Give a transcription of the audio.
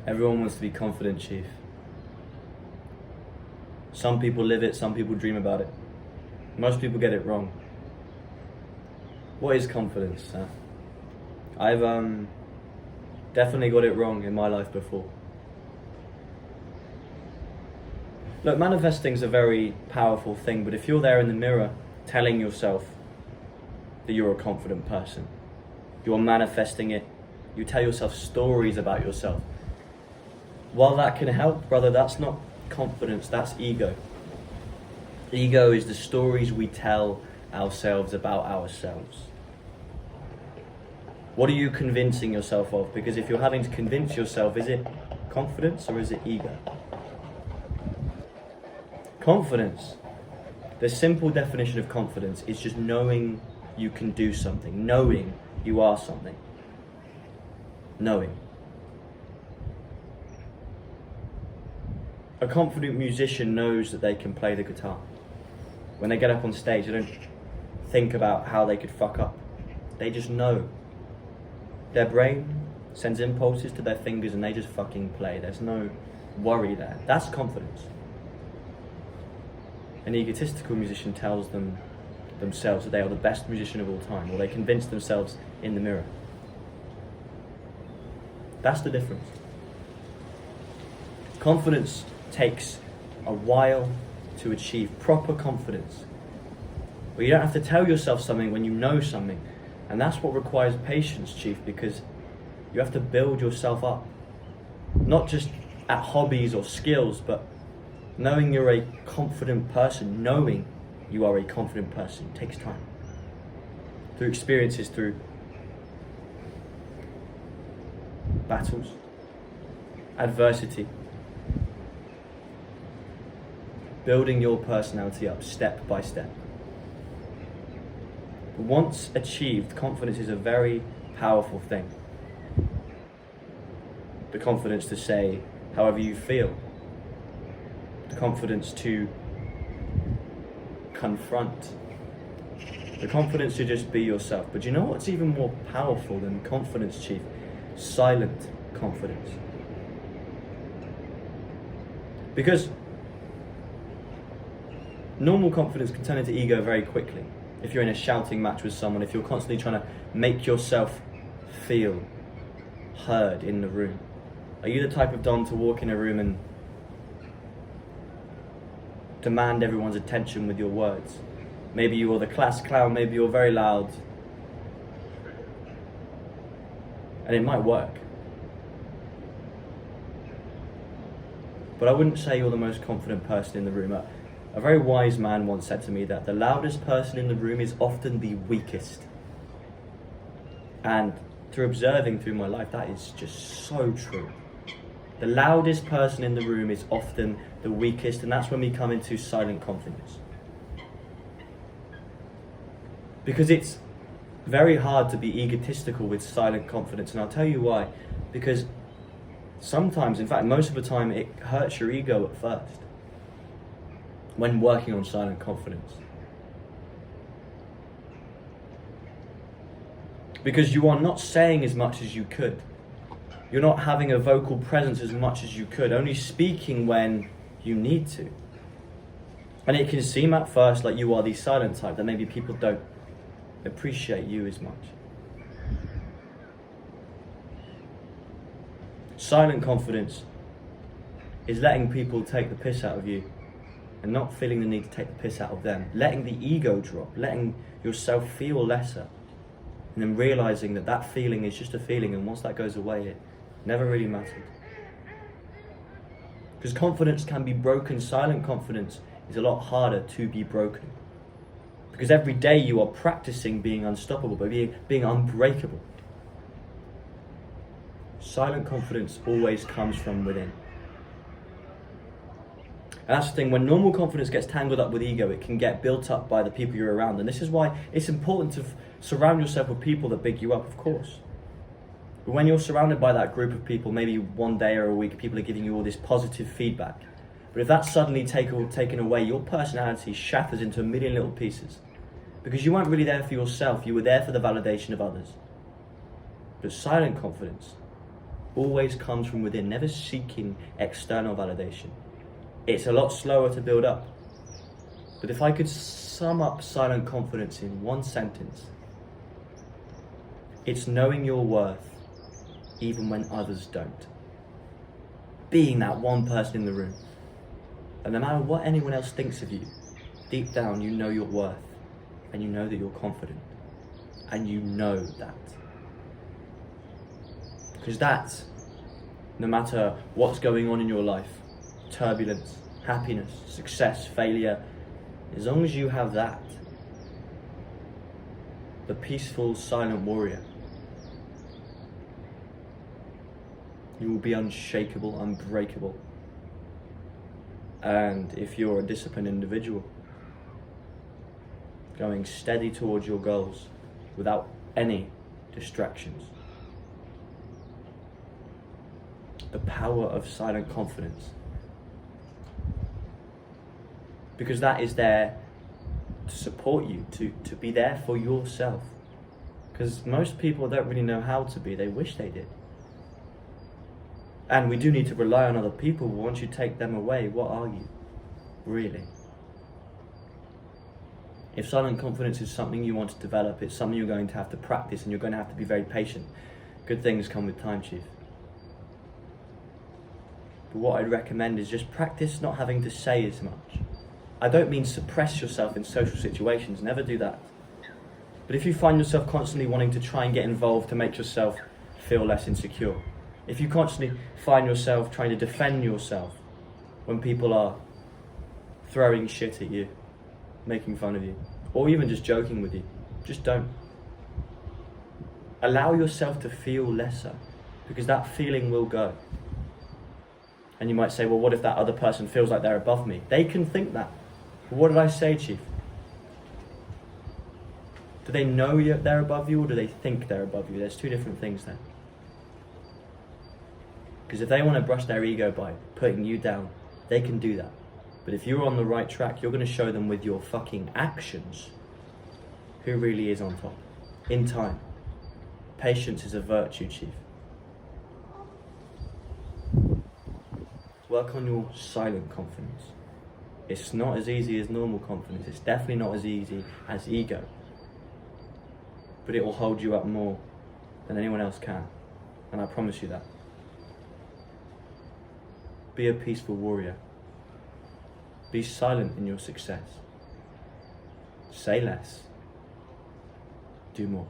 Everyone wants to be confident, Chief. Some people live it, some people dream about it. Most people get it wrong. What is confidence? I've definitely got it wrong in my life before. Look, manifesting is a very powerful thing, but if you're there in the mirror telling yourself that you're a confident person, you're manifesting it, you tell yourself stories about yourself. While that can help, brother, that's not confidence, that's ego. Ego is the stories we tell ourselves about ourselves. What are you convincing yourself of? Because if you're having to convince yourself, is it confidence or is it ego? Confidence. The simple definition of confidence is just knowing you can do something, knowing you are something. Knowing. A confident musician knows that they can play the guitar. When they get up on stage, they don't think about how they could fuck up. They just know. Their brain sends impulses to their fingers and they just fucking play. There's no worry there. That's confidence. An egotistical musician tells themselves that they are the best musician of all time, or they convince themselves in the mirror. That's the difference. Confidence takes a while to achieve. Proper confidence, where you don't have to tell yourself something when you know something. And that's what requires patience, Chief, because you have to build yourself up. Not just at hobbies or skills, but knowing you're a confident person, knowing you are a confident person takes time. Through experiences, through battles, adversity. Building your personality up step by step. Once achieved, confidence is a very powerful thing. The confidence to say however you feel. The confidence to confront. The confidence to just be yourself. But you know what's even more powerful than confidence, Chief? Silent confidence. Because normal confidence can turn into ego very quickly. If you're in a shouting match with someone, if you're constantly trying to make yourself feel heard in the room. Are you the type of Don to walk in a room and demand everyone's attention with your words? Maybe you're the class clown, maybe you're very loud. And it might work. But I wouldn't say you're the most confident person in the room. A very wise man once said to me that the loudest person in the room is often the weakest. And through observing through my life, that is just so true. The loudest person in the room is often the weakest, and that's when we come into silent confidence. Because it's very hard to be egotistical with silent confidence, and I'll tell you why. Because sometimes, in fact, most of the time, it hurts your ego at first when working on silent confidence. Because you are not saying as much as you could. You're not having a vocal presence as much as you could, only speaking when you need to. And it can seem at first like you are the silent type, that maybe people don't appreciate you as much. Silent confidence is letting people take the piss out of you and not feeling the need to take the piss out of them. Letting the ego drop, letting yourself feel lesser, and then realizing that that feeling is just a feeling, and once that goes away, it never really mattered. Because confidence can be broken. Silent confidence is a lot harder to be broken. Because every day you are practicing being unstoppable, but being unbreakable. Silent confidence always comes from within. And that's the thing, when normal confidence gets tangled up with ego, it can get built up by the people you're around. And this is why it's important to surround yourself with people that big you up, of course. But when you're surrounded by that group of people, maybe one day or a week, people are giving you all this positive feedback. But if that's suddenly taken away, your personality shatters into a million little pieces. Because you weren't really there for yourself, you were there for the validation of others. But silent confidence always comes from within, never seeking external validation. It's a lot slower to build up. But if I could sum up silent confidence in one sentence, it's knowing your worth even when others don't. Being that one person in the room. And no matter what anyone else thinks of you, deep down you know your worth, and you know that you're confident, and you know that. Because that, no matter what's going on in your life, turbulence, happiness, success, failure, as long as you have that, the peaceful, silent warrior, you will be unshakable, unbreakable. And if you're a disciplined individual, going steady towards your goals without any distractions, the power of silent confidence. Because that is there to support you, to be there for yourself. Because most people don't really know how to be, they wish they did. And we do need to rely on other people, but once you take them away, what are you, really? If silent confidence is something you want to develop, it's something you're going to have to practice, and you're going to have to be very patient. Good things come with time, Chief. But what I'd recommend is just practice not having to say as much. I don't mean suppress yourself in social situations, never do that. But if you find yourself constantly wanting to try and get involved to make yourself feel less insecure, if you constantly find yourself trying to defend yourself when people are throwing shit at you, making fun of you, or even just joking with you, just don't. Allow yourself to feel lesser, because that feeling will go. And you might say, well, what if that other person feels like they're above me? They can think that. But what did I say, Chief? Do they know they're above you, or do they think they're above you? There's two different things there. Because if they want to brush their ego by putting you down, they can do that. But if you're on the right track, you're going to show them with your fucking actions who really is on top. In time. Patience is a virtue, Chief. Work on your silent confidence. It's not as easy as normal confidence. It's definitely not as easy as ego. But it will hold you up more than anyone else can. And I promise you that. Be a peaceful warrior. Be silent in your success. Say less. Do more.